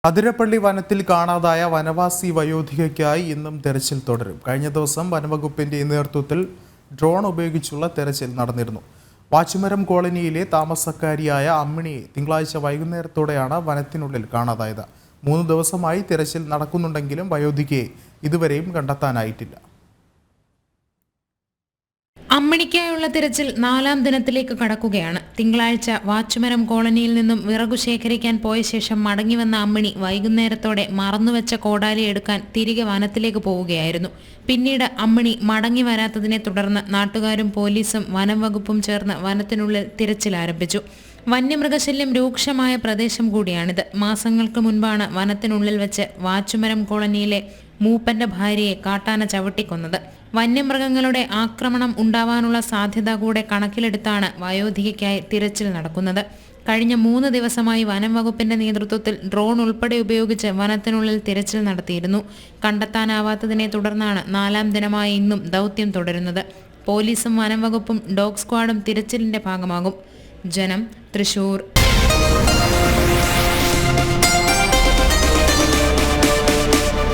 അതിരപ്പള്ളി വനത്തിൽ കാണാതായ വനവാസി വയോധികയ്ക്കായി ഇന്നും തെരച്ചിൽ തുടരും. കഴിഞ്ഞ ദിവസം വനവകുപ്പിന്റെ നേതൃത്വത്തിൽ ഡ്രോൺ ഉപയോഗിച്ചുള്ള തെരച്ചിൽ നടന്നിരുന്നു. വാച്ചുമരം കോളനിയിലെ താമസക്കാരിയായ അമ്മിണിയെ തിങ്കളാഴ്ച വൈകുന്നേരത്തോടെയാണ് വനത്തിനുള്ളിൽ കാണാതായത്. 3 ദിവസമായി തെരച്ചിൽ നടക്കുന്നുണ്ടെങ്കിലും വയോധികയെ ഇതുവരെയും കണ്ടെത്താനായിട്ടില്ല. അമ്മിണിക്കായുള്ള തിരച്ചിൽ 4ാം ദിനത്തിലേക്ക് കടക്കുകയാണ്. തിങ്കളാഴ്ച വാച്ചുമരം കോളനിയിൽ നിന്നും വിറകു ശേഖരിക്കാൻ പോയ ശേഷം മടങ്ങിവന്ന അമ്മിണി വൈകുന്നേരത്തോടെ മറന്നുവെച്ച കോടാലി എടുക്കാൻ തിരികെ വനത്തിലേക്ക് പോവുകയായിരുന്നു. പിന്നീട് അമ്മിണി മടങ്ങി വരാത്തതിനെ തുടർന്ന് നാട്ടുകാരും പോലീസും വനം വകുപ്പും ചേർന്ന് വനത്തിനുള്ളിൽ തിരച്ചിൽ ആരംഭിച്ചു. വന്യമൃഗശല്യം രൂക്ഷമായ പ്രദേശം കൂടിയാണിത്. മാസങ്ങൾക്ക് മുൻപാണ് വനത്തിനുള്ളിൽ വെച്ച് വാച്ചുമരം കോളനിയിലെ മൂപ്പന്റെ ഭാര്യയെ കാട്ടാന ചവിട്ടിക്കൊന്നത്. വന്യമൃഗങ്ങളുടെ ആക്രമണം ഉണ്ടാവാനുള്ള സാധ്യത കൂടെ കണക്കിലെടുത്താണ് വയോധികയ്ക്കായി തിരച്ചിൽ നടക്കുന്നത്. കഴിഞ്ഞ 3 ദിവസമായി വനം വകുപ്പിന്റെ നേതൃത്വത്തിൽ ഡ്രോൺ ഉൾപ്പെടെ ഉപയോഗിച്ച് വനത്തിനുള്ളിൽ തിരച്ചിൽ നടത്തിയിരുന്നു. കണ്ടെത്താനാവാത്തതിനെ തുടർന്നാണ് 4ാം ദിനമായ ഇന്നും ദൗത്യം തുടരുന്നത്. പോലീസും വനം വകുപ്പും ഡോഗ് സ്ക്വാഡും തിരച്ചിലിന്റെ ഭാഗമാകും. ജനം, തൃശൂർ.